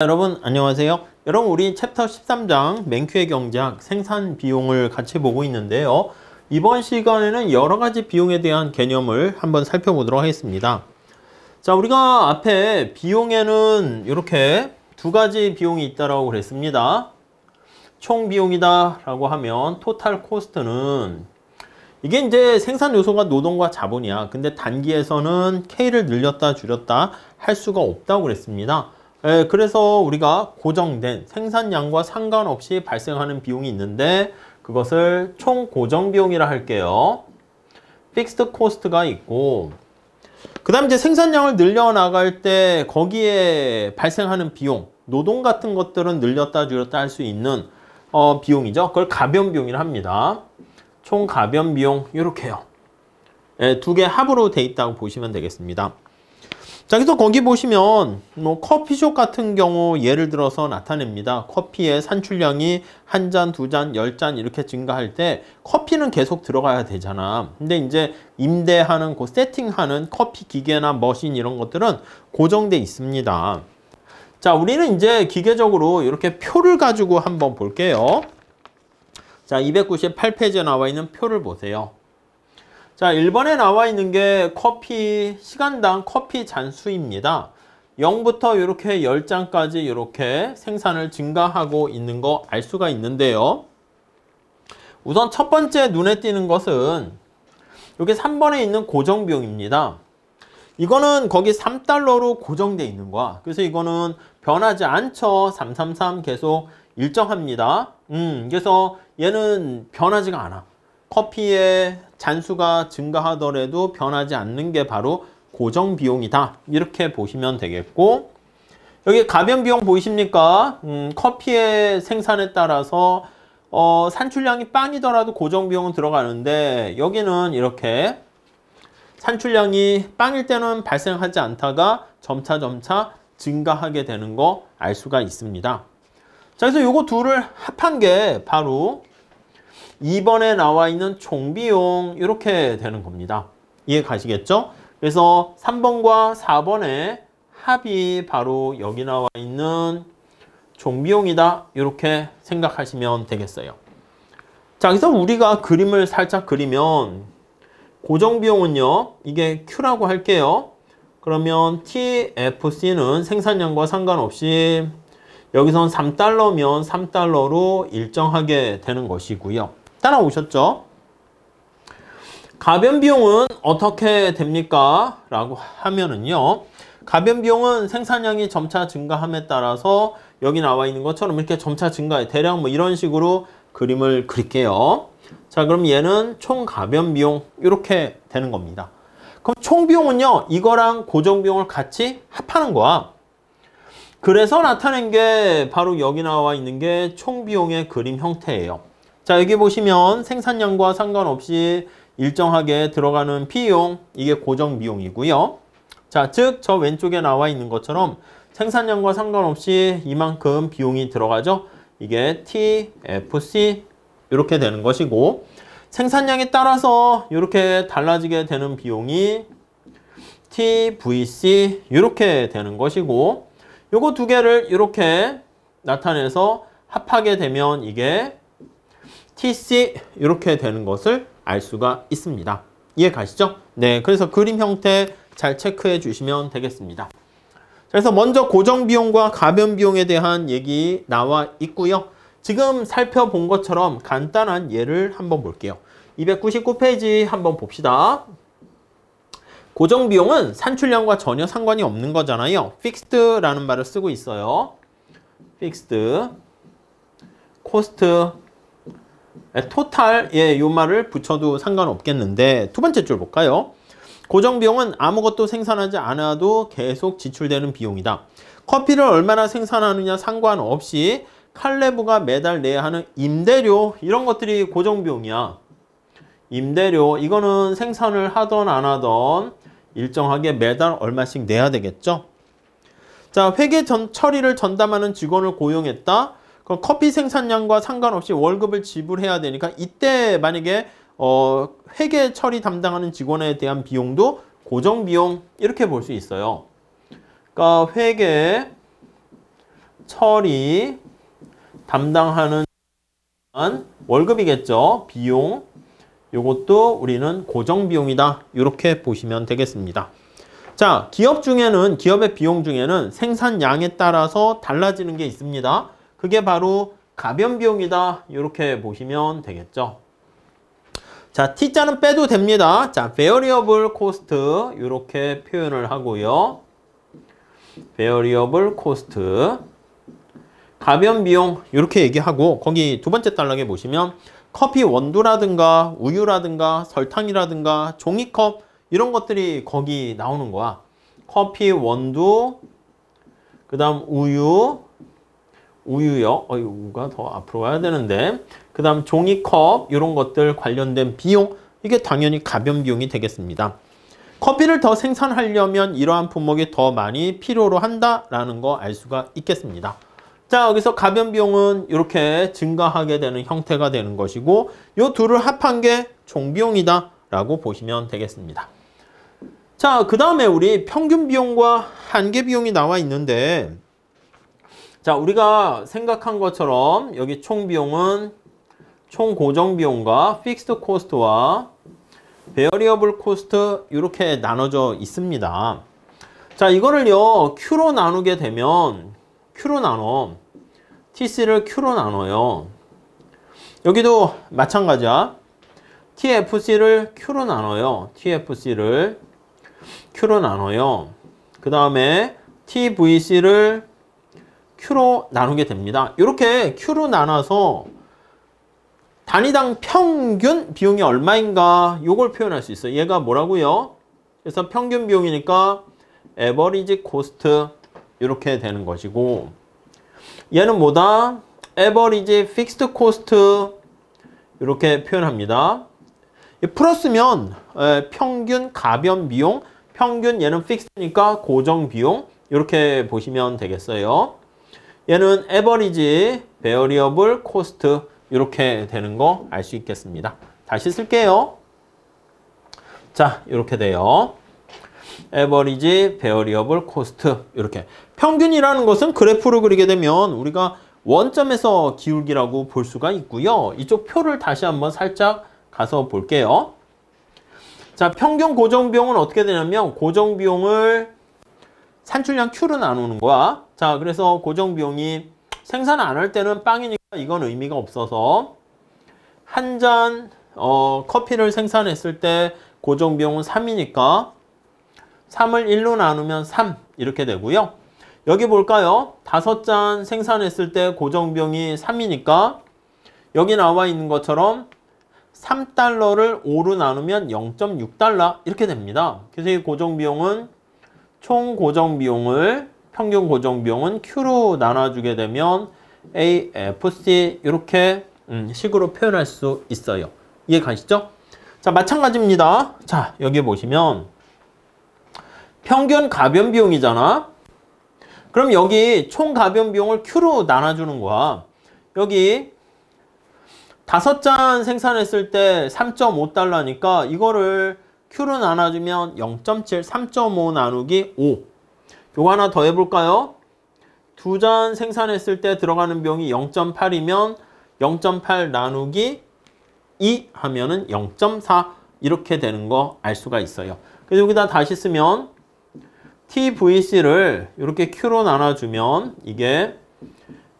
여러분 안녕하세요. 여러분 우리 챕터 13장 맨큐의 경제학 생산 비용을 같이 보고 있는데요. 이번 시간에는 여러 가지 비용에 대한 개념을 한번 살펴보도록 하겠습니다. 자, 우리가 앞에 비용에는 이렇게 두 가지 비용이 있다라고 그랬습니다. 총 비용이다 라고 하면 토탈 코스트는 이게 이제 생산 요소가 노동과 자본이야. 근데 단기에서는 K를 늘렸다 줄였다 할 수가 없다고 그랬습니다. 그래서 우리가 고정된 생산량과 상관없이 발생하는 비용이 있는데 그것을 총 고정 비용이라 할게요. 픽스드 코스트가 있고 그 다음 이제 생산량을 늘려나갈 때 거기에 발생하는 비용, 노동 같은 것들은 늘렸다 줄였다 할 수 있는 비용이죠. 그걸 가변 비용이라 합니다. 총 가변 비용 이렇게요. 두 개 합으로 돼 있다고 보시면 되겠습니다. 자, 그래서 거기 보시면 뭐 커피숍 같은 경우 예를 들어서 나타냅니다. 커피의 산출량이 한 잔, 두 잔, 10잔 이렇게 증가할 때 커피는 계속 들어가야 되잖아. 근데 이제 임대하는 그 세팅하는 커피 기계나 머신 이런 것들은 고정돼 있습니다. 자, 우리는 이제 기계적으로 이렇게 표를 가지고 한번 볼게요. 자, 298페이지에 나와 있는 표를 보세요. 자, 1번에 나와 있는 게 커피, 시간당 커피 잔수입니다. 0부터 이렇게 10잔까지 이렇게 생산을 증가하고 있는 거 알 수가 있는데요. 우선 첫 번째 눈에 띄는 것은 여기 3번에 있는 고정비용입니다. 이거는 거기 3달러로 고정되어 있는 거야. 그래서 이거는 변하지 않죠. 333 계속 일정합니다. 그래서 얘는 변하지가 않아. 커피의 잔수가 증가하더라도 변하지 않는 게 바로 고정 비용이다. 이렇게 보시면 되겠고, 여기 가변 비용 보이십니까? 커피의 생산에 따라서 산출량이 빵이더라도 고정 비용은 들어가는데 여기는 이렇게 산출량이 빵일 때는 발생하지 않다가 점차 증가하게 되는 거 알 수가 있습니다. 자, 그래서 요거 둘을 합한 게 바로 2번에 나와 있는 총비용 이렇게 되는 겁니다. 이해 가시겠죠? 그래서 3번과 4번의 합이 바로 여기 나와 있는 총비용이다. 이렇게 생각하시면 되겠어요. 자, 그래서 우리가 그림을 살짝 그리면 고정비용은요. 이게 Q라고 할게요. 그러면 TFC는 생산량과 상관없이 여기선 3달러면 3달러로 일정하게 되는 것이고요. 따라오셨죠? 가변 비용은 어떻게 됩니까? 라고 하면은요. 가변 비용은 생산량이 점차 증가함에 따라서 여기 나와 있는 것처럼 이렇게 점차 증가해. 대략 뭐 이런 식으로 그림을 그릴게요. 자, 그럼 얘는 총 가변 비용 이렇게 되는 겁니다. 그럼 총 비용은요. 이거랑 고정 비용을 같이 합하는 거야. 그래서 나타낸 게 바로 여기 나와 있는 게 총 비용의 그림 형태예요. 자, 여기 보시면 생산량과 상관없이 일정하게 들어가는 비용, 이게 고정 비용이고요. 자, 즉 저 왼쪽에 나와 있는 것처럼 생산량과 상관없이 이만큼 비용이 들어가죠. 이게 TFC 이렇게 되는 것이고, 생산량에 따라서 이렇게 달라지게 되는 비용이 TVC 이렇게 되는 것이고, 요거 두 개를 이렇게 나타내서 합하게 되면 이게 TC 이렇게 되는 것을 알 수가 있습니다. 이해 가시죠? 네, 그래서 그림 형태 잘 체크해 주시면 되겠습니다. 그래서 먼저 고정 비용과 가변 비용에 대한 얘기 나와 있고요. 지금 살펴본 것처럼 간단한 예를 한번 볼게요. 299페이지 한번 봅시다. 고정 비용은 산출량과 전혀 상관이 없는 거잖아요. fixed라는 말을 쓰고 있어요. fixed, cost, total, 이 말을 붙여도 상관없겠는데 두 번째 줄 볼까요? 고정 비용은 아무것도 생산하지 않아도 계속 지출되는 비용이다. 커피를 얼마나 생산하느냐 상관없이 칼레브가 매달 내야 하는 임대료, 이런 것들이 고정 비용이야. 임대료, 이거는 생산을 하던 안 하던 일정하게 매달 얼마씩 내야 되겠죠. 자, 회계 처리를 전담하는 직원을 고용했다. 그럼 커피 생산량과 상관없이 월급을 지불해야 되니까 이때 만약에 회계 처리 담당하는 직원에 대한 비용도 고정 비용 이렇게 볼 수 있어요. 그러니까 회계 처리 담당하는 월급이겠죠. 비용. 요것도 우리는 고정비용이다. 이렇게 보시면 되겠습니다. 자, 기업의 비용 중에는 생산량에 따라서 달라지는 게 있습니다. 그게 바로 가변비용이다. 이렇게 보시면 되겠죠. 자, T자는 빼도 됩니다. 자, variable cost 이렇게 표현을 하고요. variable cost 가변비용 이렇게 얘기하고 거기 두 번째 단락에 보시면 커피 원두라든가 우유라든가 설탕이라든가 종이컵 이런 것들이 거기 나오는 거야. 커피 원두 그 다음 우유요. 우유가 더 앞으로 가야 되는데 그 다음 종이컵 이런 것들 관련된 비용 이게 당연히 가변비용이 되겠습니다. 커피를 더 생산하려면 이러한 품목이 더 많이 필요로 한다라는 거 알 수가 있겠습니다. 자, 여기서 가변비용은 이렇게 증가하게 되는 형태가 되는 것이고 이 둘을 합한 게 총비용이다 라고 보시면 되겠습니다. 자, 그 다음에 우리 평균 비용과 한계 비용이 나와 있는데 자, 우리가 생각한 것처럼 여기 총 비용은 총 고정 비용과 픽스드 코스트와 베어리어블 코스트 이렇게 나눠져 있습니다. 자, 이거를요 Q로 나누게 되면 Q로 나눠 TC를 Q로 나눠요. 여기도 마찬가지야. TFC를 Q로 나눠요. TFC를 Q로 나눠요. 그 다음에 TVC를 Q로 나누게 됩니다. 이렇게 Q로 나눠서 단위당 평균 비용이 얼마인가 요걸 표현할 수 있어요. 얘가 뭐라고요? 그래서 평균 비용이니까 average cost 이렇게 되는 것이고 얘는 뭐다? average fixed cost 이렇게 표현합니다. 플러스면 평균 가변 비용, 평균 얘는 픽스니까 고정 비용 이렇게 보시면 되겠어요. 얘는 average variable cost 이렇게 되는 거 알 수 있겠습니다. 다시 쓸게요. 자, 이렇게 돼요. average variable cost 이렇게. 평균이라는 것은 그래프로 그리게 되면 우리가 원점에서 기울기라고 볼 수가 있고요. 이쪽 표를 다시 한번 살짝 가서 볼게요. 자, 평균 고정비용은 어떻게 되냐면 고정비용을 산출량 Q로 나누는 거야. 자, 그래서 고정비용이 생산 안 할 때는 빵이니까 이건 의미가 없어서 한 잔 커피를 생산했을 때 고정비용은 3이니까 3을 1로 나누면 3 이렇게 되고요. 여기 볼까요? 5잔 생산했을 때 고정비용이 3이니까 여기 나와 있는 것처럼 3달러를 5로 나누면 0.6달러 이렇게 됩니다. 그래서 이 고정비용은 총 고정비용을 평균 고정비용은 Q로 나눠주게 되면 AFC 이렇게 식으로 표현할 수 있어요. 이해 가시죠? 자, 마찬가지입니다. 자, 여기 보시면 평균 가변 비용이잖아. 그럼 여기 총 가변 비용을 Q로 나눠주는 거야. 여기 5잔 생산했을 때 3.5달러니까 이거를 Q로 나눠주면 0.7, 3.5 나누기 5. 요거 하나 더 해볼까요? 2잔 생산했을 때 들어가는 비용이 0.8이면 0.8 나누기 2 하면은 0.4 이렇게 되는 거 알 수가 있어요. 그래서 여기다 다시 쓰면 TVC를 이렇게 Q로 나눠주면 이게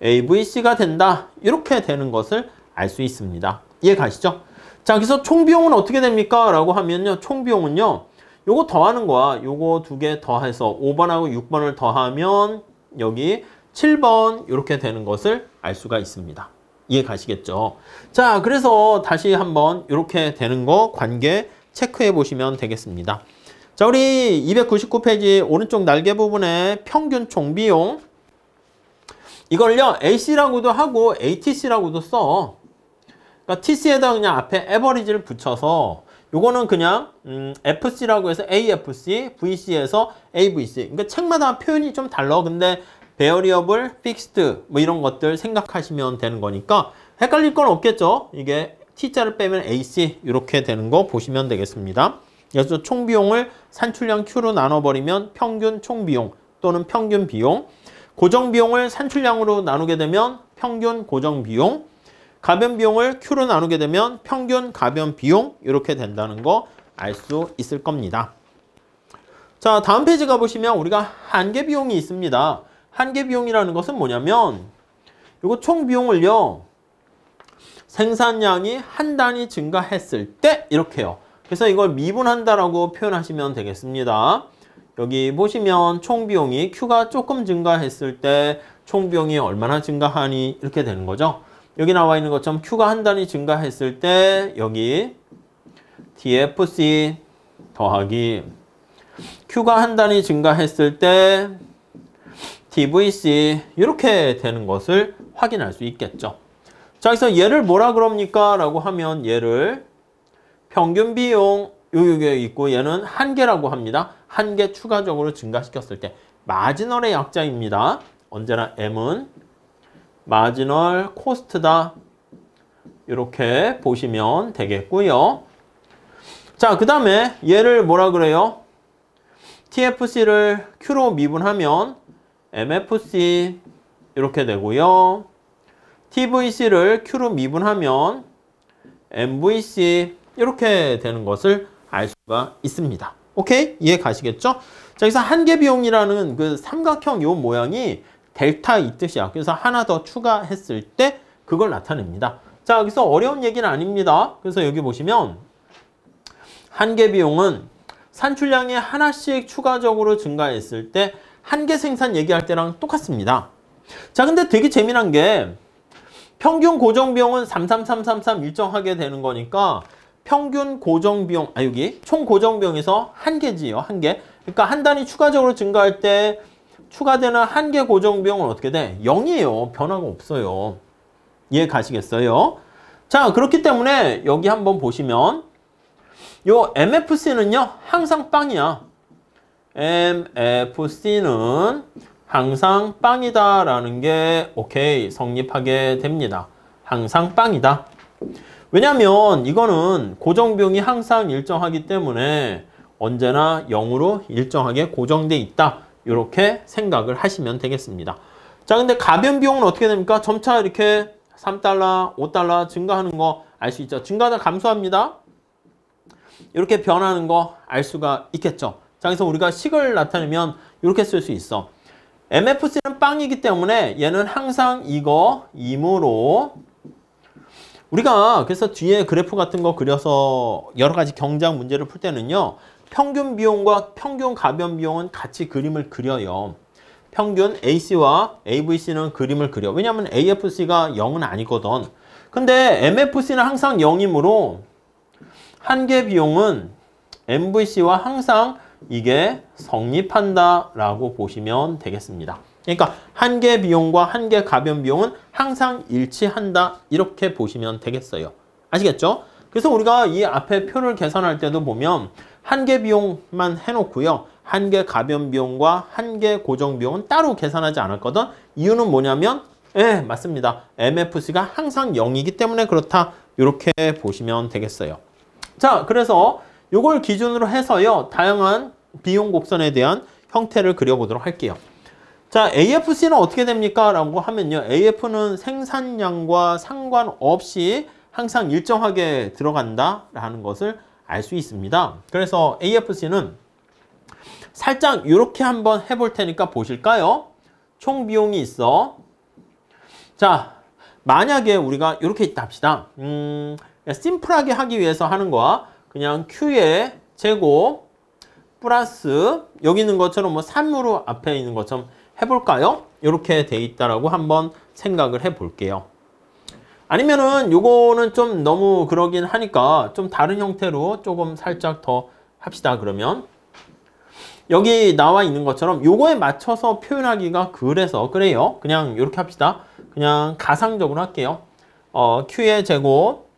AVC가 된다. 이렇게 되는 것을 알 수 있습니다. 이해 가시죠? 자, 그래서 총 비용은 어떻게 됩니까? 라고 하면요. 총 비용은요. 요거 더하는 거야. 요거 두 개 더해서 5번하고 6번을 더하면 여기 7번 이렇게 되는 것을 알 수가 있습니다. 이해 가시겠죠? 자, 그래서 다시 한번 이렇게 되는 거 관계 체크해 보시면 되겠습니다. 자, 우리 299페이지 오른쪽 날개 부분에 평균 총비용 이걸요 AC라고도 하고 ATC라고도 써. 그러니까 TC에다 그냥 앞에 average를 붙여서 요거는 그냥 FC라고 해서 AFC, VC에서 AVC. 그러니까 책마다 표현이 좀 달라. 근데 variable, fixed 뭐 이런 것들 생각하시면 되는 거니까 헷갈릴 건 없겠죠. 이게 T자를 빼면 AC 이렇게 되는 거 보시면 되겠습니다. 그래서 총비용을 산출량 Q로 나눠버리면 평균 총비용 또는 평균 비용. 고정 비용을 산출량으로 나누게 되면 평균 고정 비용, 가변 비용을 Q로 나누게 되면 평균 가변 비용 이렇게 된다는 거 알 수 있을 겁니다. 자, 다음 페이지 가보시면 우리가 한계 비용이 있습니다. 한계 비용이라는 것은 뭐냐면 이거 총 비용을요. 생산량이 한 단위 증가했을 때 이렇게요. 그래서 이걸 미분한다라고 표현하시면 되겠습니다. 여기 보시면 총 비용이 Q가 조금 증가했을 때 총 비용이 얼마나 증가하니 이렇게 되는 거죠. 여기 나와 있는 것처럼 Q가 한 단위 증가했을 때 여기 TFC 더하기 Q가 한 단위 증가했을 때 TVC 이렇게 되는 것을 확인할 수 있겠죠. 자, 그래서 얘를 뭐라 그럽니까? 라고 하면 얘를 평균 비용 요게 있고 얘는 한계라고 합니다. 한계 추가적으로 증가시켰을 때 마지널의 약자입니다. 언제나 M은 마지널 코스트다. 이렇게 보시면 되겠고요. 자, 그 다음에 얘를 뭐라 그래요? TFC를 Q로 미분하면 MFC 이렇게 되고요. TVC를 Q로 미분하면 MVC 이렇게 되는 것을 알 수가 있습니다. 오케이? 이해 가시겠죠? 자, 그래서 한계 비용이라는 그 삼각형 요 모양이 델타 이 뜻이야. 그래서 하나 더 추가했을 때 그걸 나타냅니다. 자, 여기서 어려운 얘기는 아닙니다. 그래서 여기 보시면 한계 비용은 산출량이 하나씩 추가적으로 증가했을 때 한계 생산 얘기할 때랑 똑같습니다. 자, 근데 되게 재미난 게 평균 고정 비용은 33333 일정하게 되는 거니까 평균 고정 비용, 여기 총 고정 비용에서 한계지요, 한계. 그러니까 한 단위 추가적으로 증가할 때 추가되는 한계 고정 비용은 어떻게 돼? 0이에요. 변화가 없어요. 이해 가시겠어요? 자, 그렇기 때문에 여기 한번 보시면 요 MFC는요, 항상 빵이야. MFC는 항상 빵이다라는 게 오케이, 성립하게 됩니다. 항상 빵이다. 왜냐면 이거는 고정 비용이 항상 일정하기 때문에 언제나 0으로 일정하게 고정돼 있다. 이렇게 생각을 하시면 되겠습니다. 자, 근데 가변 비용은 어떻게 됩니까? 점차 이렇게 3달러, 5달러 증가하는 거 알 수 있죠. 증가하다 감소합니다. 이렇게 변하는 거 알 수가 있겠죠. 자, 그래서 우리가 식을 나타내면 이렇게 쓸 수 있어. MFC는 빵이기 때문에 얘는 항상 이거 2무로 우리가 그래서 뒤에 그래프 같은 거 그려서 여러 가지 경제학 문제를 풀 때는요. 평균 비용과 평균 가변 비용은 같이 그림을 그려요. 평균 AC와 AVC는 그림을 그려. 왜냐하면 AFC가 0은 아니거든. 근데 MFC는 항상 0이므로 한계 비용은 MVC와 항상 이게 성립한다 라고 보시면 되겠습니다. 그러니까 한계 비용과 한계 가변 비용은 항상 일치한다 이렇게 보시면 되겠어요. 아시겠죠? 그래서 우리가 이 앞에 표를 계산할 때도 보면 한계 비용만 해놓고요. 한계 가변 비용과 한계 고정 비용은 따로 계산하지 않았거든. 이유는 뭐냐면 맞습니다. MFC가 항상 0이기 때문에 그렇다. 이렇게 보시면 되겠어요. 자, 그래서 이걸 기준으로 해서요. 다양한 비용 곡선에 대한 형태를 그려보도록 할게요. 자, AFC는 어떻게 됩니까? 라고 하면요. AF는 생산량과 상관없이 항상 일정하게 들어간다라는 것을 알 수 있습니다. 그래서 AFC는 살짝 이렇게 한번 해볼 테니까 보실까요? 총 비용이 있어. 자, 만약에 우리가 이렇게 있다 합시다. 심플하게 하기 위해서 하는 거야. 그냥 Q의 제곱 플러스 여기 있는 것처럼 뭐 3으로 앞에 있는 것처럼 해볼까요? 이렇게 돼 있다라고 한번 생각을 해볼게요. 아니면은 요거는 좀 너무 그러긴 하니까 좀 다른 형태로 조금 살짝 더 합시다. 그러면 여기 나와 있는 것처럼 요거에 맞춰서 표현하기가 그래요. 그냥 이렇게 합시다. 그냥 가상적으로 할게요. Q의 제곱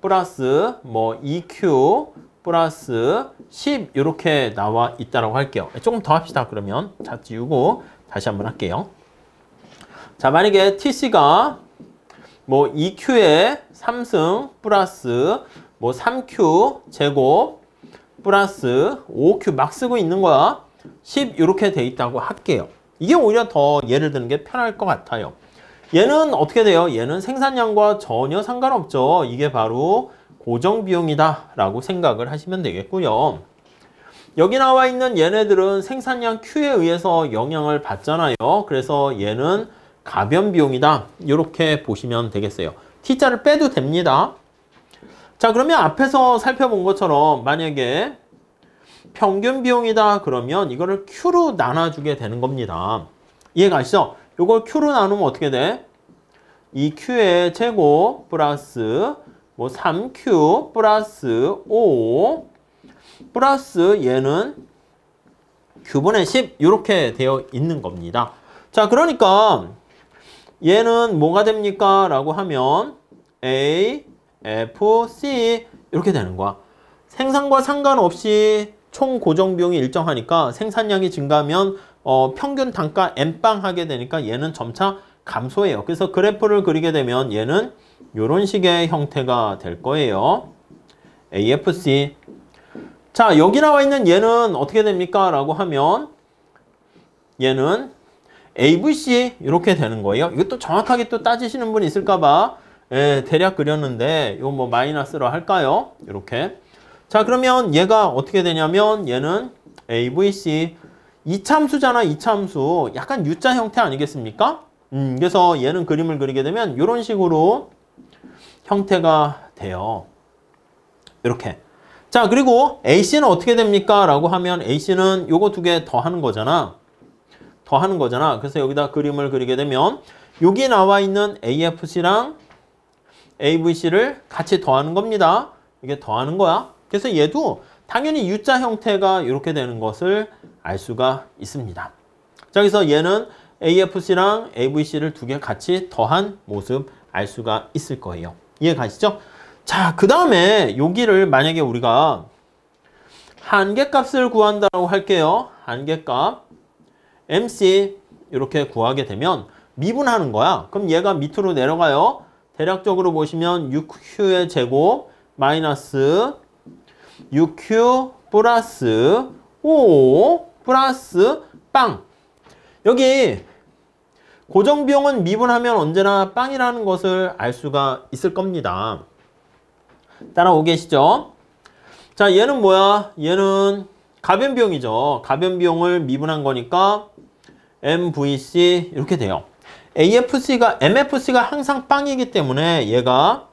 플러스 뭐 2Q 플러스 10 이렇게 나와 있다라고 할게요. 조금 더 합시다. 그러면 자, 지우고 다시 한번 할게요. 자, 만약에 TC가 뭐 2Q의 3승 플러스 뭐 3Q 제곱 플러스 5Q 막 쓰고 있는 거야. 10 이렇게 돼 있다고 할게요. 이게 오히려 더 예를 드는 게 편할 것 같아요. 얘는 어떻게 돼요? 얘는 생산량과 전혀 상관없죠. 이게 바로 고정비용이다 라고 생각을 하시면 되겠고요. 여기 나와 있는 얘네들은 생산량 Q에 의해서 영향을 받잖아요. 그래서 얘는 가변비용이다. 이렇게 보시면 되겠어요. T자를 빼도 됩니다. 자, 그러면 앞에서 살펴본 것처럼 만약에 평균 비용이다 그러면 이거를 Q로 나눠주게 되는 겁니다. 이해가시죠? 이걸 Q로 나누면 어떻게 돼? 2Q의 제곱 플러스 뭐 3Q 플러스 5 플러스 얘는 Q분의 10 이렇게 되어 있는 겁니다. 자, 그러니까 얘는 뭐가 됩니까? 라고 하면 A, F, C 이렇게 되는 거야. 생산과 상관없이 총 고정비용이 일정하니까 생산량이 증가하면 평균 단가 N빵 하게 되니까 얘는 점차 감소해요. 그래서 그래프를 그리게 되면 얘는 이런 식의 형태가 될 거예요. AFC. 자, 여기 나와 있는 얘는 어떻게 됩니까? 라고 하면 얘는 AVC 이렇게 되는 거예요. 이것도 정확하게 또 따지시는 분이 있을까봐 대략 그렸는데 이거 뭐 마이너스로 할까요? 이렇게. 자, 그러면 얘가 어떻게 되냐면 얘는 AVC 이차함수잖아. 이차함수 약간 U자 형태 아니겠습니까? 그래서 얘는 그림을 그리게 되면 이런 식으로 형태가 돼요. 이렇게. 자, 그리고 AC는 어떻게 됩니까? 라고 하면 AC는 요거 두 개 더하는 거잖아. 더하는 거잖아. 그래서 여기다 그림을 그리게 되면 여기 나와 있는 AFC랑 AVC를 같이 더하는 겁니다. 이게 더하는 거야. 그래서 얘도 당연히 U자 형태가 이렇게 되는 것을 알 수가 있습니다. 자, 그래서 얘는 AFC랑 AVC를 두 개 같이 더한 모습 알 수가 있을 거예요. 이해 가시죠? 자, 그 다음에 여기를 만약에 우리가 한계값을 구한다고 할게요. 한계값 MC 이렇게 구하게 되면 미분하는 거야. 그럼 얘가 밑으로 내려가요. 대략적으로 보시면 6Q의 제곱 마이너스 6Q 플러스 5 플러스 빵. 여기 고정비용은 미분하면 언제나 빵이라는 것을 알 수가 있을 겁니다. 따라오고 계시죠? 자, 얘는 뭐야? 얘는 가변비용이죠. 가변비용을 미분한 거니까 MVC 이렇게 돼요. MFC가 항상 빵이기 때문에 얘가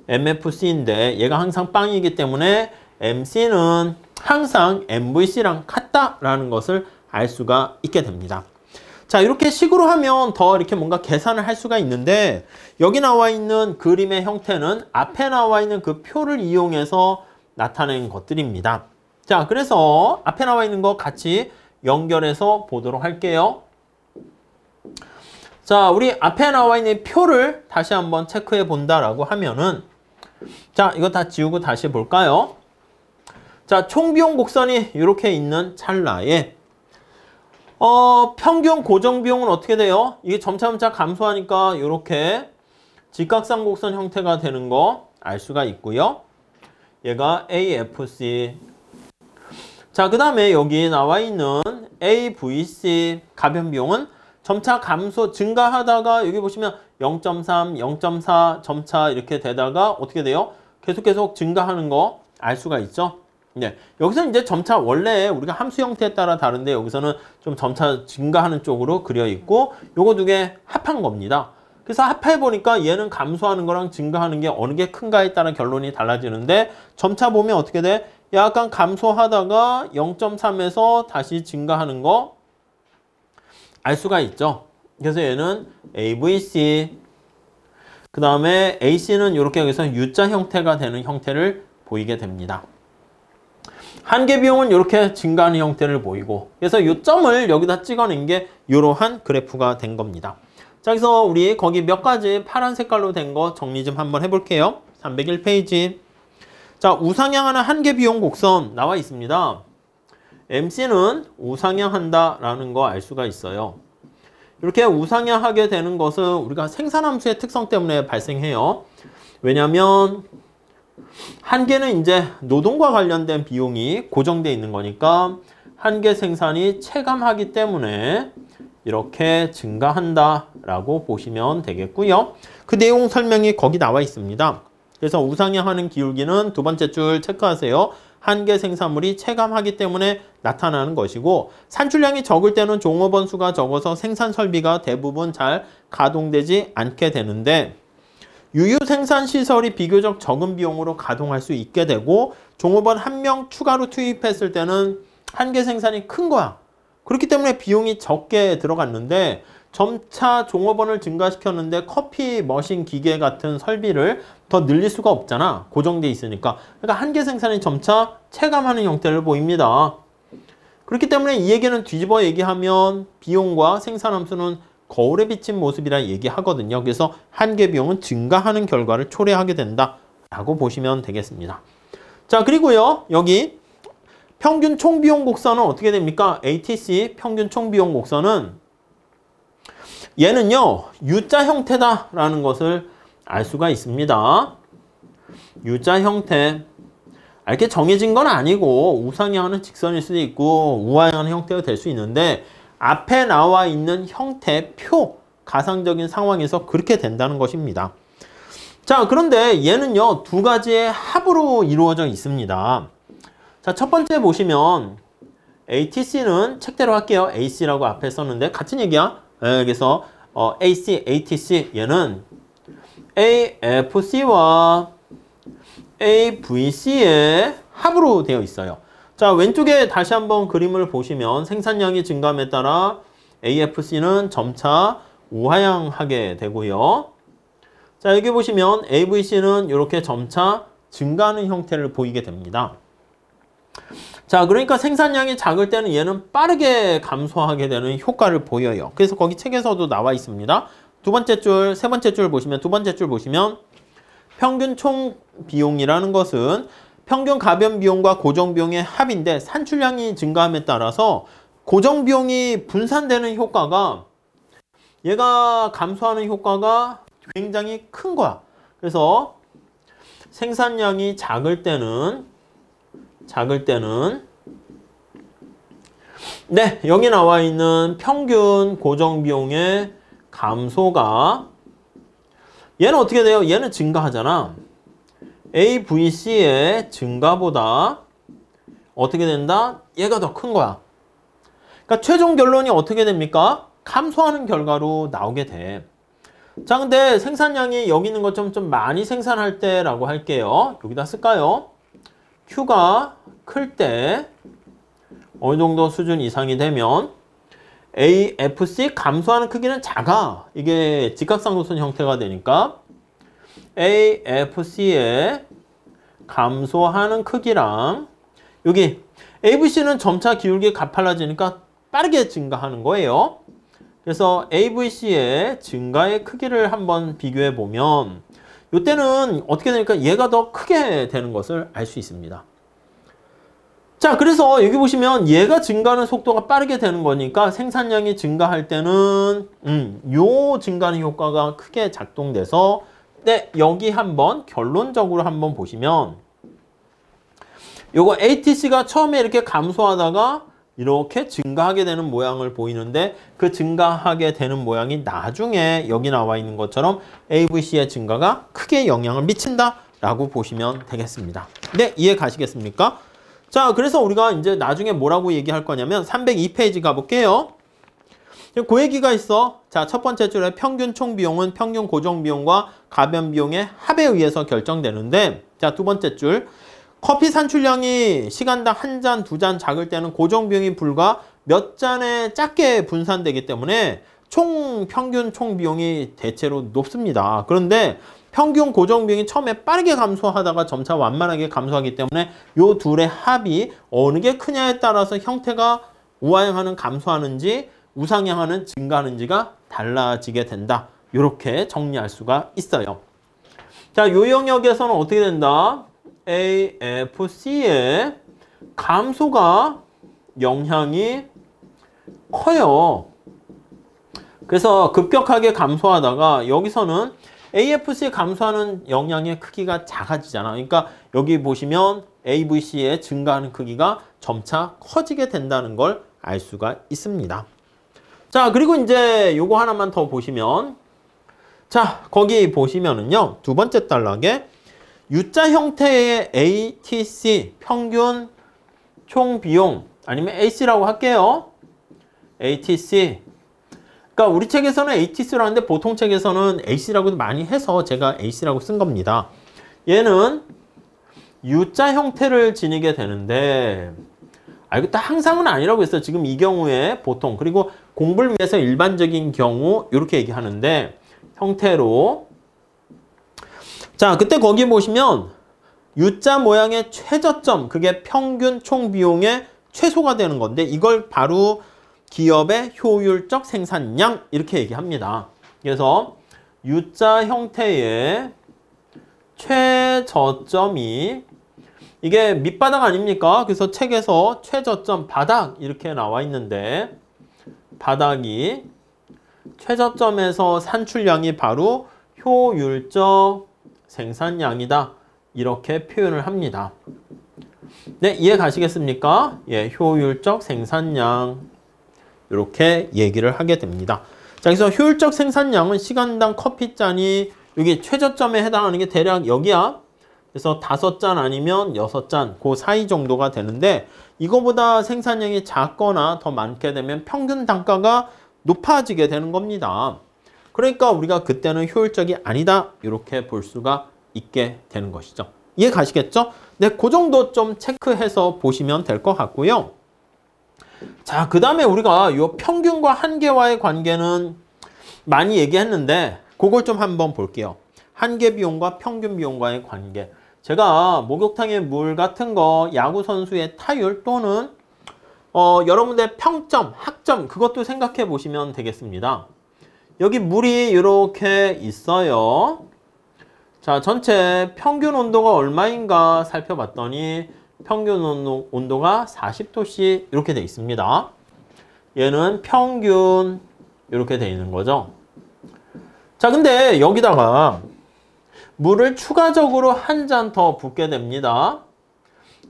MFC인데 얘가 항상 빵이기 때문에 MC는 항상 MVC랑 같다라는 것을 알 수가 있게 됩니다. 자, 이렇게 식으로 하면 더 이렇게 뭔가 계산을 할 수가 있는데 여기 나와 있는 그림의 형태는 앞에 나와 있는 그 표를 이용해서 나타낸 것들입니다. 자, 그래서 앞에 나와 있는 거 같이 연결해서 보도록 할게요. 자, 우리 앞에 나와 있는 표를 다시 한번 체크해 본다라고 하면은 자, 이거 다 지우고 다시 볼까요? 자, 총비용 곡선이 이렇게 있는 찰나에 평균 고정비용은 어떻게 돼요? 이게 점차 감소하니까 이렇게 직각상 곡선 형태가 되는 거 알 수가 있고요. 얘가 AFC. 자, 그 다음에 여기 나와 있는 AVC 가변비용은 점차 증가하다가 여기 보시면 0.3, 0.4 점차 이렇게 되다가 어떻게 돼요? 계속 증가하는 거 알 수가 있죠. 네, 여기서 이제 점차 원래 우리가 함수 형태에 따라 다른데 여기서는 좀 점차 증가하는 쪽으로 그려 있고 요거 두 개 합한 겁니다. 그래서 합해 보니까 얘는 감소하는 거랑 증가하는 게 어느 게 큰가에 따라 결론이 달라지는데 점차 보면 어떻게 돼? 약간 감소하다가 0.3에서 다시 증가하는 거 알 수가 있죠. 그래서 얘는 AVC 그 다음에 AC는 이렇게 여기서 U자 형태가 되는 형태를 보이게 됩니다. 한계 비용은 이렇게 증가하는 형태를 보이고 그래서 이 점을 여기다 찍어낸 게 이러한 그래프가 된 겁니다. 자, 그래서 우리 거기 몇 가지 파란 색깔로 된 거 정리 좀 한번 해볼게요. 301페이지. 자, 우상향하는 한계 비용 곡선 나와 있습니다. MC는 우상향한다라는 거 알 수가 있어요. 이렇게 우상향하게 되는 것은 우리가 생산함수의 특성 때문에 발생해요. 왜냐하면 한계는 이제 노동과 관련된 비용이 고정되어 있는 거니까 한계 생산이 체감하기 때문에 이렇게 증가한다라고 보시면 되겠고요. 그 내용 설명이 거기 나와 있습니다. 그래서 우상향하는 기울기는 두 번째 줄 체크하세요. 한계 생산물이 체감하기 때문에 나타나는 것이고 산출량이 적을 때는 종업원 수가 적어서 생산 설비가 대부분 잘 가동되지 않게 되는데 유유 생산 시설이 비교적 적은 비용으로 가동할 수 있게 되고 종업원 1명 추가로 투입했을 때는 한계 생산이 큰 거야. 그렇기 때문에 비용이 적게 들어갔는데 점차 종업원을 증가시켰는데 커피 머신 기계 같은 설비를 더 늘릴 수가 없잖아. 고정돼 있으니까. 그러니까 한계 생산이 점차 체감하는 형태를 보입니다. 그렇기 때문에 이 얘기는 뒤집어 얘기하면 비용과 생산함수는 거울에 비친 모습이라 얘기하거든요. 그래서 한계 비용은 증가하는 결과를 초래하게 된다라고 보시면 되겠습니다. 자, 그리고요. 여기 평균 총비용 곡선은 어떻게 됩니까? ATC 평균 총비용 곡선은 얘는요. U자 형태다라는 것을 알 수가 있습니다. U자 형태. 이렇게 정해진 건 아니고 우상향하는 직선일 수도 있고 우하향하는 형태가 될 수 있는데 앞에 나와 있는 형태표 가상적인 상황에서 그렇게 된다는 것입니다. 자, 그런데 얘는요. 두 가지의 합으로 이루어져 있습니다. 자, 첫 번째 보시면 ATC는 책대로 할게요. AC라고 앞에 썼는데 같은 얘기야. 그래서 AC, ATC 얘는 AFC와 AVC의 합으로 되어 있어요. 자, 왼쪽에 다시 한번 그림을 보시면 생산량이 증가함에 따라 AFC는 점차 우하향하게 되고요. 자, 여기 보시면 AVC는 이렇게 점차 증가하는 형태를 보이게 됩니다. 자, 그러니까 생산량이 작을 때는 얘는 빠르게 감소하게 되는 효과를 보여요. 그래서 거기 책에서도 나와 있습니다. 두 번째 줄, 세 번째 줄 보시면, 두 번째 줄 보시면 평균 총 비용이라는 것은 평균 가변 비용과 고정 비용의 합인데 산출량이 증가함에 따라서 고정 비용이 분산되는 효과가 얘가 감소하는 효과가 굉장히 큰 거야. 그래서 생산량이 작을 때는 네, 여기 나와 있는 평균 고정 비용의 감소가 얘는 어떻게 돼요? 얘는 증가하잖아. AVC의 증가보다 어떻게 된다? 얘가 더 큰 거야. 그러니까 최종 결론이 어떻게 됩니까? 감소하는 결과로 나오게 돼. 자, 근데 생산량이 여기 있는 것처럼 좀 많이 생산할 때라고 할게요. 여기다 쓸까요? Q가 클 때 어느 정도 수준 이상이 되면 AFC 감소하는 크기는 작아. 이게 직각상도선 형태가 되니까 AFC의 감소하는 크기랑 여기 AVC는 점차 기울기 가팔라지니까 빠르게 증가하는 거예요. 그래서 AVC의 증가의 크기를 한번 비교해 보면 이때는 어떻게 되니까 얘가 더 크게 되는 것을 알 수 있습니다. 자, 그래서 여기 보시면 얘가 증가하는 속도가 빠르게 되는 거니까 생산량이 증가할 때는 요 증가하는 효과가 크게 작동돼서 네, 여기 한번 결론적으로 한번 보시면 요거 ATC가 처음에 이렇게 감소하다가 이렇게 증가하게 되는 모양을 보이는데 그 증가하게 되는 모양이 나중에 여기 나와 있는 것처럼 AVC의 증가가 크게 영향을 미친다라고 보시면 되겠습니다. 네, 이해 가시겠습니까? 자, 그래서 우리가 이제 나중에 뭐라고 얘기할 거냐면 302페이지 가볼게요. 그 얘기가 있어. 자, 첫 번째 줄에 평균 총 비용은 평균 고정 비용과 가변 비용의 합에 의해서 결정되는데 자, 두 번째 줄 커피 산출량이 시간당 한 잔, 두 잔 작을 때는 고정 비용이 불과 몇 잔에 작게 분산되기 때문에 평균 총 비용이 대체로 높습니다. 그런데 평균 고정 비용이 처음에 빠르게 감소하다가 점차 완만하게 감소하기 때문에 이 둘의 합이 어느 게 크냐에 따라서 형태가 우하향하는 감소하는지 우상향하는 증가하는지가 달라지게 된다. 이렇게 정리할 수가 있어요. 자, 이 영역에서는 어떻게 된다? AFC의 감소가 영향이 커요. 그래서 급격하게 감소하다가 여기서는 AFC 감소하는 영향의 크기가 작아지잖아. 그러니까 여기 보시면 AVC의 증가하는 크기가 점차 커지게 된다는 걸 알 수가 있습니다. 자, 그리고 이제 요거 하나만 더 보시면, 자, 거기 보시면은요, 두 번째 단락에 U자 형태의 ATC 평균 총 비용, 아니면 AC라고 할게요. ATC. 그러니까 우리 책에서는 ATC로 하는데 보통 책에서는 AC라고도 많이 해서 제가 AC라고 쓴 겁니다. 얘는 U자 형태를 지니게 되는데, 이거 딱 항상은 아니라고 했어요. 지금 이 경우에 보통, 그리고 공부를 위해서 일반적인 경우 이렇게 얘기하는데, 형태로. 자, 그때 거기 보시면 U자 모양의 최저점, 그게 평균 총 비용의 최소가 되는 건데, 이걸 바로 기업의 효율적 생산량 이렇게 얘기합니다. 그래서 U자 형태의 최저점이 이게 밑바닥 아닙니까? 그래서 책에서 최저점 바닥 이렇게 나와 있는데, 바닥이 최저점에서 산출량이 바로 효율적 생산량이다. 이렇게 표현을 합니다. 네, 이해 가시겠습니까? 예, 효율적 생산량 이렇게 얘기를 하게 됩니다. 자, 그래서 효율적 생산량은 시간당 커피잔이 여기 최저점에 해당하는 게 대략 여기야. 그래서 5잔 아니면 6잔 그 사이 정도가 되는데, 이거보다 생산량이 작거나 더 많게 되면 평균 단가가 높아지게 되는 겁니다. 그러니까 우리가 그때는 효율적이 아니다 이렇게 볼 수가 있게 되는 것이죠. 이해 가시겠죠? 네, 그 정도 좀 체크해서 보시면 될 것 같고요. 자, 그 다음에 우리가 이 평균과 한계와의 관계는 많이 얘기했는데, 그걸 좀 한번 볼게요. 한계 비용과 평균 비용과의 관계. 제가 목욕탕의 물 같은 거, 야구 선수의 타율 또는 여러분들의 평점, 학점, 그것도 생각해 보시면 되겠습니다. 여기 물이 이렇게 있어요. 자, 전체 평균 온도가 얼마인가 살펴봤더니 평균 온도가 40도씨 이렇게 돼 있습니다. 얘는 평균 이렇게 돼 있는 거죠. 자, 근데 여기다가 물을 추가적으로 한 잔 더 붓게 됩니다.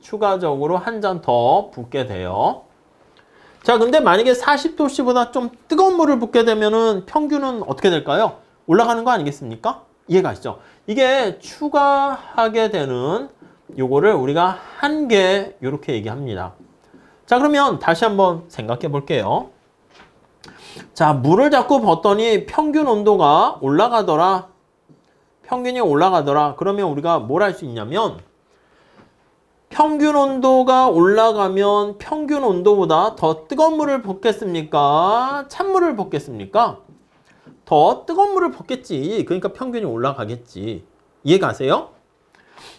추가적으로 한 잔 더 붓게 돼요. 자, 근데 만약에 40도씨보다 좀 뜨거운 물을 붓게 되면은 평균은 어떻게 될까요? 올라가는 거 아니겠습니까? 이해가시죠? 이게 추가하게 되는 요거를 우리가 한계 이렇게 얘기합니다. 자, 그러면 다시 한번 생각해 볼게요. 자, 물을 자꾸 붓더니 평균 온도가 올라가더라. 평균이 올라가더라. 그러면 우리가 뭘 할 수 있냐면, 평균 온도가 올라가면 평균 온도보다 더 뜨거운 물을 붓겠습니까? 찬물을 붓겠습니까? 더 뜨거운 물을 붓겠지. 그러니까 평균이 올라가겠지. 이해 가세요?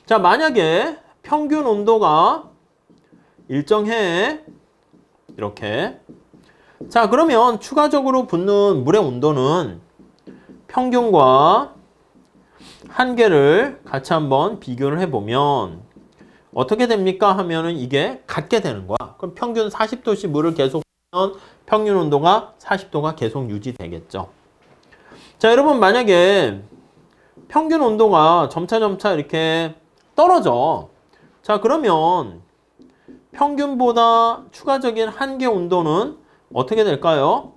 자, 만약에 평균 온도가 일정해. 이렇게. 자, 그러면 추가적으로 붓는 물의 온도는 평균과 한계를 같이 한번 비교를 해보면 어떻게 됩니까? 하면은 이게 같게 되는 거야. 그럼 평균 40도씨 물을 계속 하면 평균 온도가 40도가 계속 유지되겠죠. 자, 여러분 만약에 평균 온도가 점차 이렇게 떨어져. 자, 그러면 평균보다 추가적인 한계 온도는 어떻게 될까요?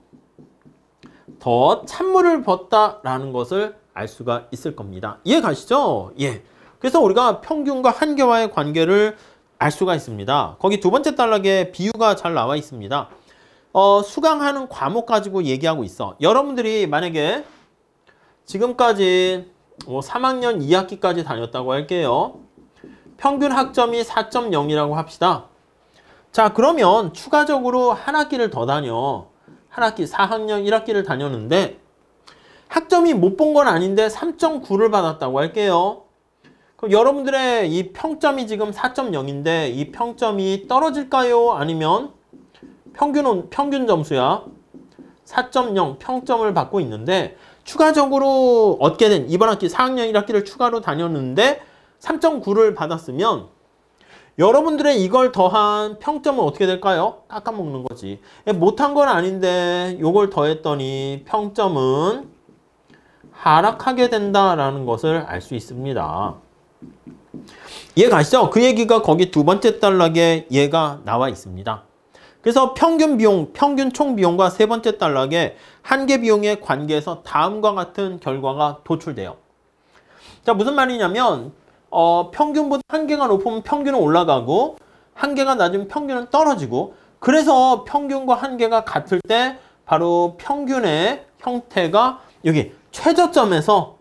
더 찬물을 붓다라는 것을 알 수가 있을 겁니다. 이해 가시죠? 예. 그래서 우리가 평균과 한계와의 관계를 알 수가 있습니다. 거기 두 번째 단락에 비유가 잘 나와 있습니다. 수강하는 과목 가지고 얘기하고 있어. 여러분들이 만약에 지금까지 3학년 2학기까지 다녔다고 할게요. 평균 학점이 4.0이라고 합시다. 자, 그러면 추가적으로 한 학기를 더 다녀. 한 학기 4학년 1학기를 다녔는데 학점이 못 본 건 아닌데 3.9를 받았다고 할게요. 그럼 여러분들의 이 평점이 지금 4.0인데 이 평점이 떨어질까요? 아니면 평균 점수야 4.0 평점을 받고 있는데 추가적으로 얻게 된 이번 학기 4학년 1학기를 추가로 다녔는데 3.9를 받았으면 여러분들의 이걸 더한 평점은 어떻게 될까요? 깎아먹는 거지. 못한 건 아닌데 이걸 더했더니 평점은 하락하게 된다라는 것을 알 수 있습니다. 이해 가시죠? 그 얘기가 거기 두 번째 단락에 얘가 나와 있습니다. 그래서 평균 비용, 평균 총 비용과 세 번째 단락에 한계 비용의 관계에서 다음과 같은 결과가 도출돼요. 자, 무슨 말이냐면 평균보다 한계가 높으면 평균은 올라가고 한계가 낮으면 평균은 떨어지고, 그래서 평균과 한계가 같을 때 바로 평균의 형태가 여기 최저점에서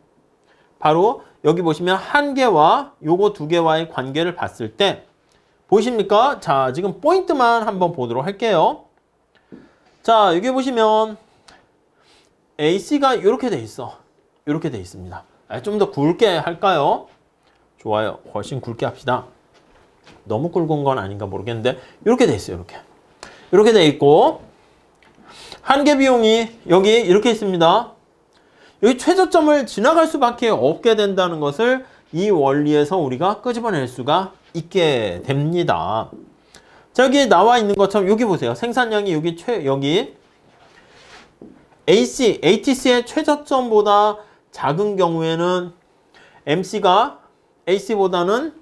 바로 여기 보시면 한계와 요거 두 개와의 관계를 봤을 때 보이십니까? 자, 지금 포인트만 한번 보도록 할게요. 자, 여기 보시면 AC가 이렇게 돼 있어. 이렇게 돼 있습니다. 좀 더 굵게 할까요? 좋아요. 훨씬 굵게 합시다. 너무 굵은 건 아닌가 모르겠는데 이렇게 돼 있어요. 이렇게 돼 있고, 한계 비용이 여기 이렇게 있습니다. 여기 최저점을 지나갈 수밖에 없게 된다는 것을 이 원리에서 우리가 끄집어낼 수가 있게 됩니다. 자, 여기 나와 있는 것처럼 여기 보세요. 생산량이 여기 ATC의 최저점보다 작은 경우에는 MC가 AC보다는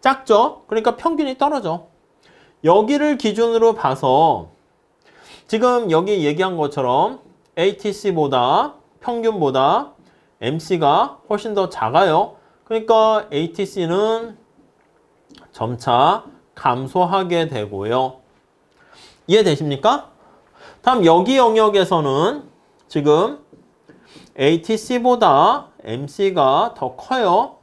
작죠. 그러니까 평균이 떨어져. 여기를 기준으로 봐서 지금 여기 얘기한 것처럼 ATC보다 평균보다 MC가 훨씬 더 작아요. 그러니까 ATC는 점차 감소하게 되고요. 이해되십니까? 다음 여기 영역에서는 지금 ATC보다 MC가 더 커요.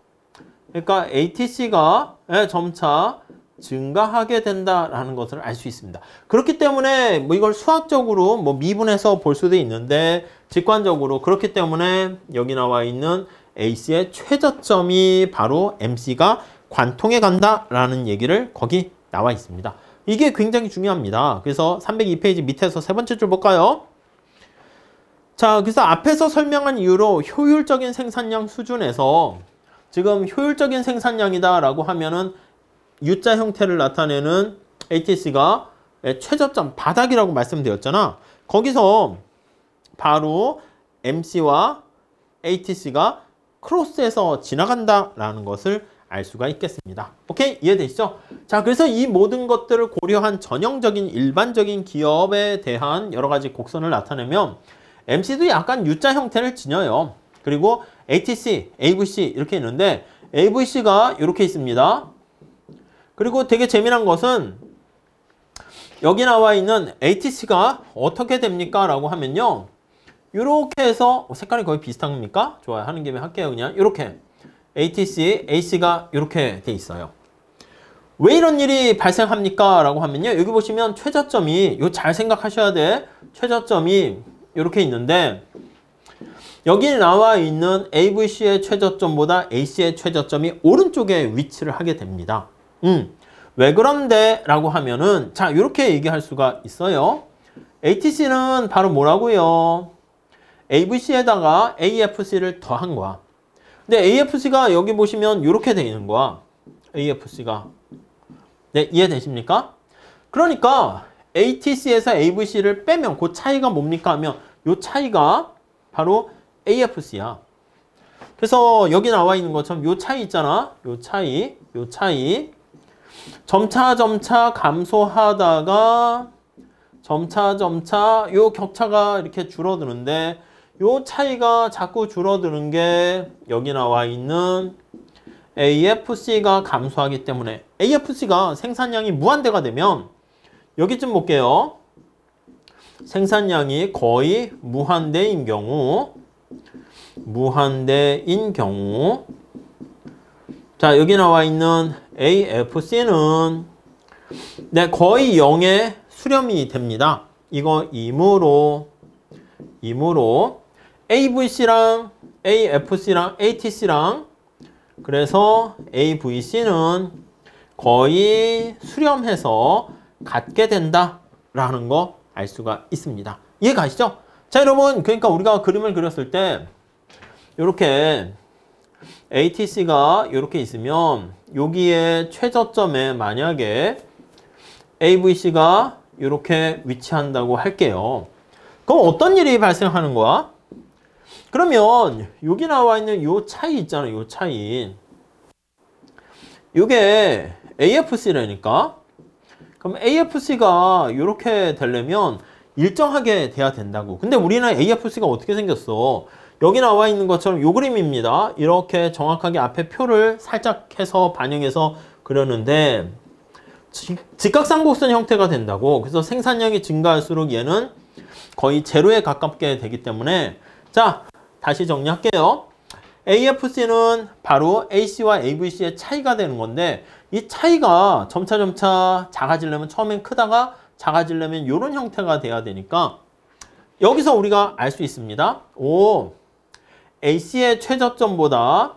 그러니까 ATC가 점차 증가하게 된다라는 것을 알 수 있습니다. 그렇기 때문에 뭐 이걸 수학적으로 뭐 미분해서 볼 수도 있는데 직관적으로 그렇기 때문에 여기 나와 있는 AC의 최저점이 바로 MC가 관통해 간다라는 얘기를 거기 나와 있습니다. 이게 굉장히 중요합니다. 그래서 302페이지 밑에서 세 번째 줄 볼까요? 자, 그래서 앞에서 설명한 이유로 효율적인 생산량 수준에서 지금 효율적인 생산량이다라고 하면은 U자 형태를 나타내는 ATC가 최저점 바닥이라고 말씀드렸잖아. 거기서 바로 MC와 ATC가 크로스해서 지나간다라는 것을 알 수가 있겠습니다. 오케이? 이해되시죠? 자, 그래서 이 모든 것들을 고려한 전형적인 일반적인 기업에 대한 여러 가지 곡선을 나타내면 MC도 약간 U자 형태를 지녀요. 그리고 ATC, AVC 이렇게 있는데 AVC가 이렇게 있습니다. 그리고 되게 재미난 것은 여기 나와 있는 ATC가 어떻게 됩니까? 라고 하면요. 이렇게 해서 색깔이 거의 비슷한 겁니까? 좋아요. 하는 김에 할게요. 그냥 이렇게 ATC, AC가 이렇게 돼 있어요. 왜 이런 일이 발생합니까? 라고 하면요. 여기 보시면 최저점이 이거 잘 생각하셔야 돼. 최저점이 이렇게 있는데 여기 나와 있는 AVC의 최저점보다 AC의 최저점이 오른쪽에 위치를 하게 됩니다. 왜 그런데? 라고 하면은 자, 이렇게 얘기할 수가 있어요. ATC는 바로 뭐라고요? AVC에다가 AFC를 더한 거야. 근데 AFC가 여기 보시면 이렇게 돼 있는 거야. AFC가. 네, 이해되십니까? 그러니까 ATC에서 AVC를 빼면 그 차이가 뭡니까 하면 이 차이가 바로 AFC야. 그래서 여기 나와 있는 것처럼 이 차이 있잖아. 이 차이. 점차 감소하다가 점차 요 격차가 이렇게 줄어드는데 요 차이가 자꾸 줄어드는 게 여기 나와 있는 AFC가 감소하기 때문에 AFC가 생산량이 무한대가 되면 여기쯤 볼게요. 생산량이 거의 무한대인 경우 자, 여기 나와 있는 AFC는 거의 0에 수렴이 됩니다. 이거 임으로 AVC랑 AFC랑 ATC랑 그래서 AVC는 거의 수렴해서 같게 된다라는 거 알 수가 있습니다. 이해가시죠? 자, 여러분, 그러니까 우리가 그림을 그렸을 때 이렇게 ATC가 이렇게 있으면 여기에 최저점에 만약에 AVC가 이렇게 위치한다고 할게요. 그럼 어떤 일이 발생하는 거야? 그러면 여기 나와 있는 요 차이 있잖아요. 요 차이. 요게 AFC라니까. 그럼 AFC가 이렇게 되려면 일정하게 돼야 된다고. 근데 우리는 AFC가 어떻게 생겼어? 여기 나와 있는 것처럼 요 그림입니다. 이렇게 정확하게 앞에 표를 살짝 해서 반영해서 그렸는데 직각삼곡선 형태가 된다고. 그래서 생산량이 증가할수록 얘는 거의 제로에 가깝게 되기 때문에 자, 다시 정리할게요. AFC는 바로 AC와 AVC의 차이가 되는 건데 이 차이가 점차 작아지려면 처음엔 크다가 작아지려면 이런 형태가 돼야 되니까 여기서 우리가 알 수 있습니다. 오, AC의 최저점보다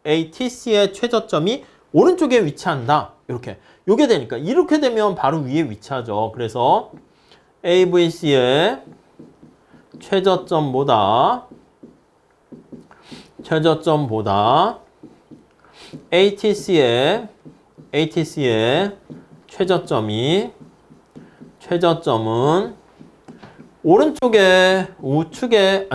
ATC의 최저점이 오른쪽에 위치한다. 이렇게. 요게 되니까 이렇게 되면 바로 위에 위치하죠. 그래서 AVC의 최저점보다 ATC의 최저점은 오른쪽에 우측에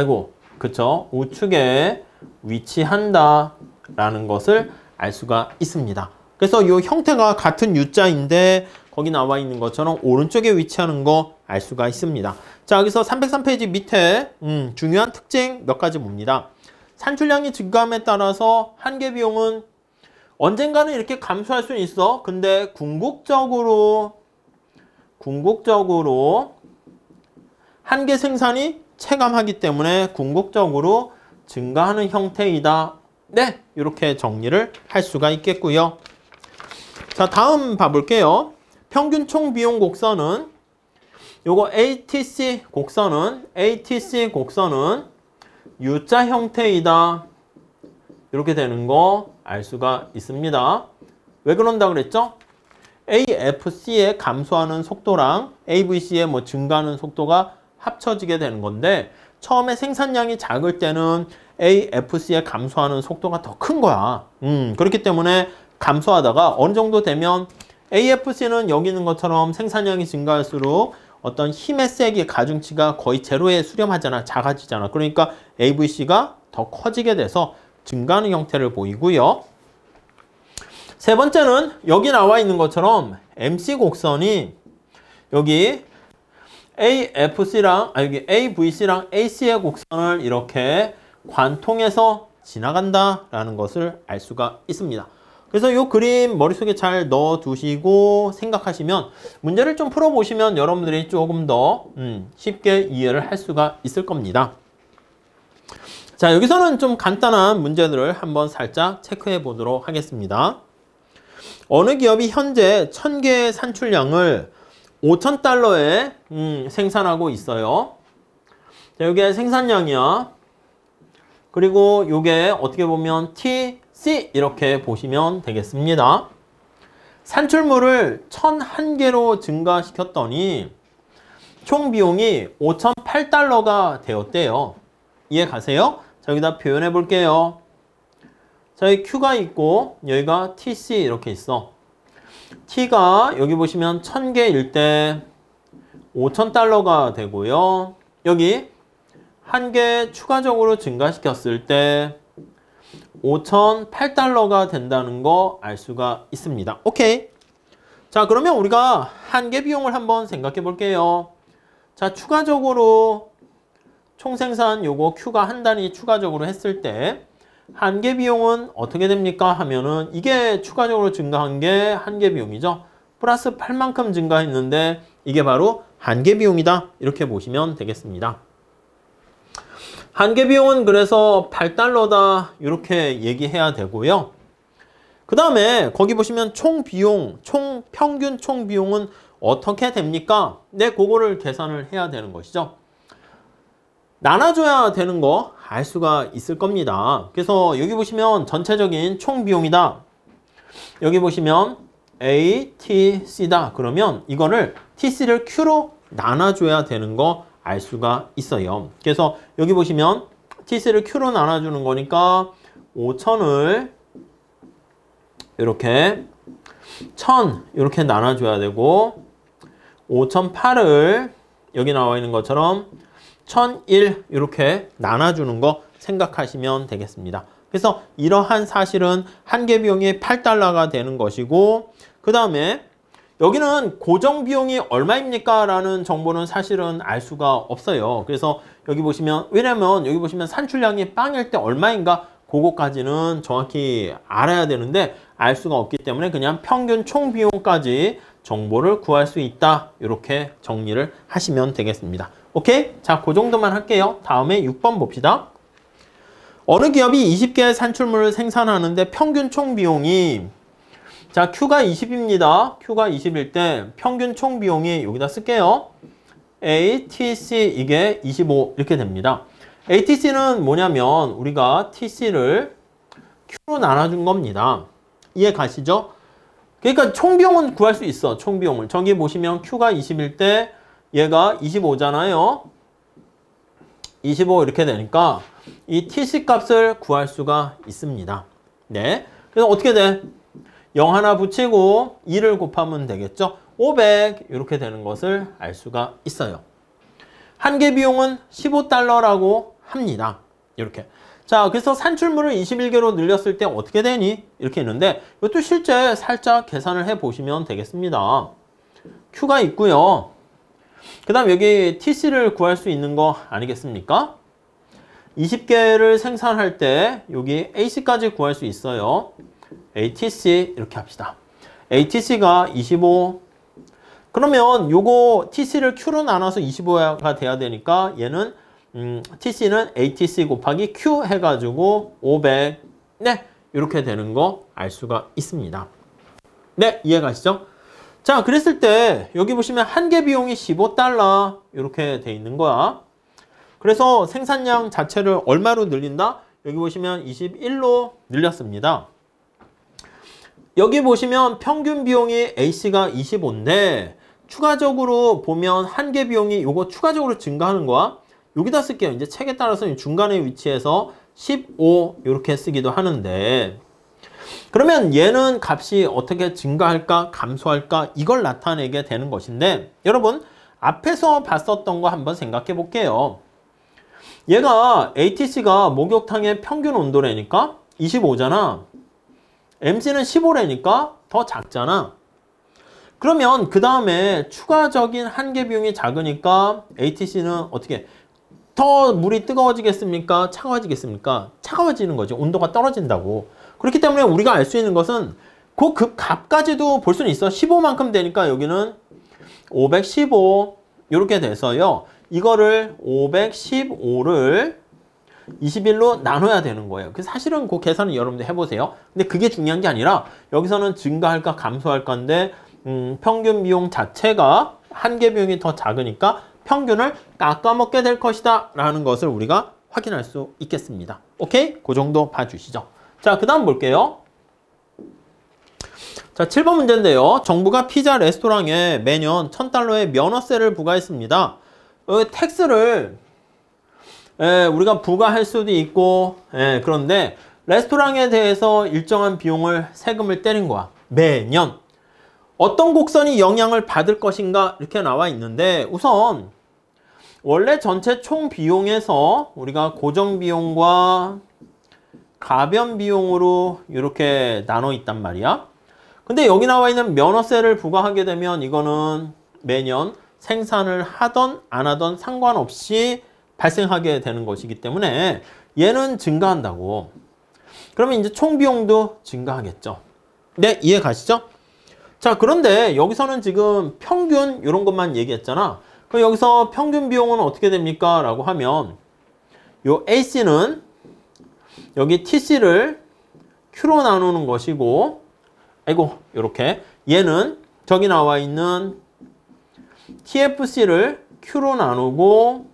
우측에 위치한다 라는 것을 알 수가 있습니다. 그래서 이 형태가 같은 U자인데 거기 나와 있는 것처럼 오른쪽에 위치하는 거 알 수가 있습니다. 자, 여기서 303페이지 밑에 중요한 특징 몇 가지 봅니다. 산출량이 증가함에 따라서 한계 비용은 언젠가는 이렇게 감소할 수는 있어. 근데 궁극적으로 한계 생산이 체감하기 때문에 궁극적으로 증가하는 형태이다. 네, 이렇게 정리를 할 수가 있겠고요. 자, 다음 봐볼게요. 평균 총 비용 곡선은 요거 ATC 곡선은 U자 형태이다. 이렇게 되는 거 알 수가 있습니다. 왜 그런다 그랬죠? AFC의 감소하는 속도랑 AVC의 증가하는 속도가 합쳐지게 되는 건데 처음에 생산량이 작을 때는 AFC의 감소하는 속도가 더 큰 거야. 그렇기 때문에 감소하다가 어느 정도 되면 AFC는 여기 있는 것처럼 생산량이 증가할수록 어떤 힘의 세기, 가중치가 거의 제로에 수렴하잖아. 작아지잖아. 그러니까 AVC가 더 커지게 돼서 증가하는 형태를 보이고요. 세 번째는 여기 나와 있는 것처럼 MC 곡선이 여기 여기 AVC랑 AC의 곡선을 이렇게 관통해서 지나간다라는 것을 알 수가 있습니다. 그래서 이 그림 머릿속에 잘 넣어두시고 생각하시면 문제를 좀 풀어보시면 여러분들이 조금 더 쉽게 이해를 할 수가 있을 겁니다. 자, 여기서는 좀 간단한 문제들을 한번 살짝 체크해 보도록 하겠습니다. 어느 기업이 현재 1000개의 산출량을 $5,000에 생산하고 있어요. 자, 이게 생산량이야. 그리고 이게 어떻게 보면 TC 이렇게 보시면 되겠습니다. 산출물을 1001개로 증가시켰더니 총 비용이 $5,008가 되었대요. 이해 가세요? 자, 여기다 표현해 볼게요. 자, 여기 Q가 있고 여기가 TC 이렇게 있어. T가 여기 보시면 1000개일 때 $5,000가 되고요. 여기 한 개 추가적으로 증가시켰을 때 $5,008가 된다는 거 알 수가 있습니다. 오케이. 자, 그러면 우리가 한 개 비용을 한번 생각해 볼게요. 자, 추가적으로 총생산 요거 Q가 한 단위 추가적으로 했을 때 한 개 비용은 어떻게 됩니까? 하면은 이게 추가적으로 증가한 게 한 개 비용이죠. 플러스 8만큼 증가했는데 이게 바로 한 개 비용이다. 이렇게 보시면 되겠습니다. 한 개 비용은 그래서 $8다. 이렇게 얘기해야 되고요. 그 다음에 거기 보시면 총 비용, 평균 총 비용은 어떻게 됩니까? 네, 그거를 계산을 해야 되는 것이죠. 나눠줘야 되는 거 알 수가 있을 겁니다. 그래서 여기 보시면 전체적인 총 비용이다. 여기 보시면 ATC다. 그러면 이거를 TC를 Q로 나눠줘야 되는 거 알 수가 있어요. 그래서 여기 보시면 TC를 Q로 나눠주는 거니까 5,000을 이렇게 1000 이렇게 나눠줘야 되고 5,008을 여기 나와 있는 것처럼 1001 이렇게 나눠주는 거 생각하시면 되겠습니다. 그래서 이러한 사실은 한 개 비용이 $8가 되는 것이고 그 다음에 여기는 고정 비용이 얼마입니까? 라는 정보는 사실은 알 수가 없어요. 그래서 여기 보시면, 왜냐면 여기 보시면 산출량이 빵일 때 얼마인가? 그거까지는 정확히 알아야 되는데 알 수가 없기 때문에 그냥 평균 총 비용까지 정보를 구할 수 있다. 이렇게 정리를 하시면 되겠습니다. 오케이? 자, 그 정도만 할게요. 다음에 6번 봅시다. 어느 기업이 20개의 산출물을 생산하는데 평균 총 비용이, 자, Q가 20입니다. Q가 20일 때 평균 총 비용이 여기다 쓸게요. A, T, C 이게 25 이렇게 됩니다. ATC는 뭐냐면 우리가 TC를 Q로 나눠준 겁니다. 이해 가시죠? 그러니까 총 비용은 구할 수 있어. 총 비용을. 저기 보시면 Q가 20일 때 얘가 25잖아요. 25 이렇게 되니까 이 TC 값을 구할 수가 있습니다. 네. 그래서 어떻게 돼? 0 하나 붙이고 2를 곱하면 되겠죠. 500 이렇게 되는 것을 알 수가 있어요. 한 개 비용은 15달러라고 합니다. 이렇게. 자, 그래서 산출물을 21개로 늘렸을 때 어떻게 되니? 이렇게 있는데 이것도 실제 살짝 계산을 해 보시면 되겠습니다. Q가 있고요. 그 다음 여기 TC를 구할 수 있는 거 아니겠습니까? 20개를 생산할 때 여기 AC까지 구할 수 있어요. ATC 이렇게 합시다. ATC가 25. 그러면 요거 TC를 Q로 나눠서 25가 돼야 되니까 얘는 TC는 ATC 곱하기 Q 해가지고 500. 네, 이렇게 되는 거 알 수가 있습니다. 네, 이해가시죠? 자, 그랬을 때 여기 보시면 한 개 비용이 15달러 이렇게 돼 있는 거야. 그래서 생산량 자체를 얼마로 늘린다? 여기 보시면 21로 늘렸습니다. 여기 보시면 평균 비용이 AC가 25인데 추가적으로 보면 한 개 비용이 요거 추가적으로 증가하는 거야. 여기다 쓸게요. 이제 책에 따라서 중간에 위치해서 15 이렇게 쓰기도 하는데, 그러면 얘는 값이 어떻게 증가할까 감소할까 이걸 나타내게 되는 것인데, 여러분 앞에서 봤었던 거 한번 생각해 볼게요. 얘가 ATC가 목욕탕의 평균 온도래니까 25잖아. MC는 15래니까 더 작잖아. 그러면 그 다음에 추가적인 한 개 비용이 작으니까 ATC는 어떻게 더 물이 뜨거워지겠습니까? 차가워지겠습니까? 차가워지는 거죠. 온도가 떨어진다고. 그렇기 때문에 우리가 알 수 있는 것은 그 값까지도 볼 수는 있어. 15만큼 되니까 여기는 515 이렇게 돼서요. 이거를 515를 21로 나눠야 되는 거예요. 그래서 사실은 그 계산은 여러분들 해보세요. 근데 그게 중요한 게 아니라 여기서는 증가할까 감소할 건데 평균 비용 자체가 한 개 비용이 더 작으니까 평균을 깎아먹게 될 것이다 라는 것을 우리가 확인할 수 있겠습니다. 오케이? 그 정도 봐주시죠. 자, 그 다음 볼게요. 자, 7번 문제인데요. 정부가 피자 레스토랑에 매년 1000달러의 면허세를 부과했습니다. 텍스를 우리가 부과할 수도 있고, 그런데 레스토랑에 대해서 일정한 비용을 세금을 때린 거야. 매년. 어떤 곡선이 영향을 받을 것인가 이렇게 나와 있는데, 우선 원래 전체 총 비용에서 우리가 고정 비용과 가변 비용으로 이렇게 나눠 있단 말이야. 근데 여기 나와 있는 면허세를 부과하게 되면 이거는 매년 생산을 하던 안 하던 상관없이 발생하게 되는 것이기 때문에 얘는 증가한다고. 그러면 이제 총 비용도 증가하겠죠. 네, 이해 가시죠? 자, 그런데 여기서는 지금 평균 이런 것만 얘기했잖아. 그럼 여기서 평균 비용은 어떻게 됩니까? 라고 하면 요 AC는 여기 TC를 Q로 나누는 것이고, 아이고, 요렇게 얘는 저기 나와 있는 TFC를 Q로 나누고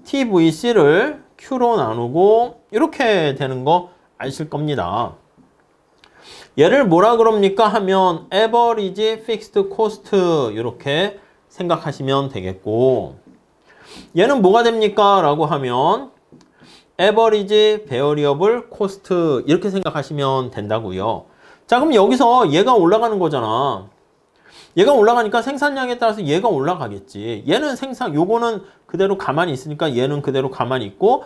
TVC를 Q로 나누고 이렇게 되는 거 아실 겁니다. 얘를 뭐라 그럽니까 하면 Average Fixed Cost 이렇게 생각하시면 되겠고, 얘는 뭐가 됩니까? 라고 하면 Average Variable Cost 이렇게 생각하시면 된다고요. 자, 그럼 여기서 얘가 올라가는 거잖아. 얘가 올라가니까 생산량에 따라서 얘가 올라가겠지. 얘는 요거는 그대로 가만히 있으니까 얘는 그대로 가만히 있고,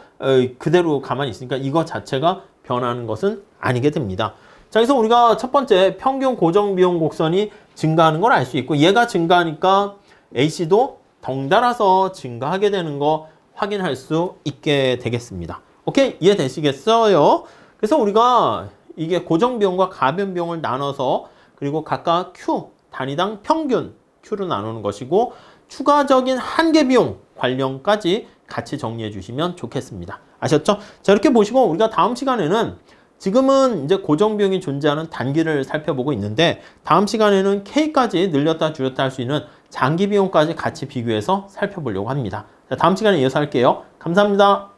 그대로 가만히 있으니까 이거 자체가 변하는 것은 아니게 됩니다. 자, 그래서 우리가 첫 번째 평균 고정 비용 곡선이 증가하는 걸 알 수 있고 얘가 증가하니까 AC도 덩달아서 증가하게 되는 거 확인할 수 있게 되겠습니다. 오케이? 이해되시겠어요? 그래서 우리가 이게 고정비용과 가변비용을 나눠서 그리고 각각 Q, 단위당 평균 Q로 나누는 것이고 추가적인 한계비용 관련까지 같이 정리해 주시면 좋겠습니다. 아셨죠? 자, 이렇게 보시고 우리가 다음 시간에는 지금은 이제 고정비용이 존재하는 단기를 살펴보고 있는데 다음 시간에는 K까지 늘렸다 줄였다 할 수 있는 장기비용까지 같이 비교해서 살펴보려고 합니다. 자, 다음 시간에 이어서 할게요. 감사합니다.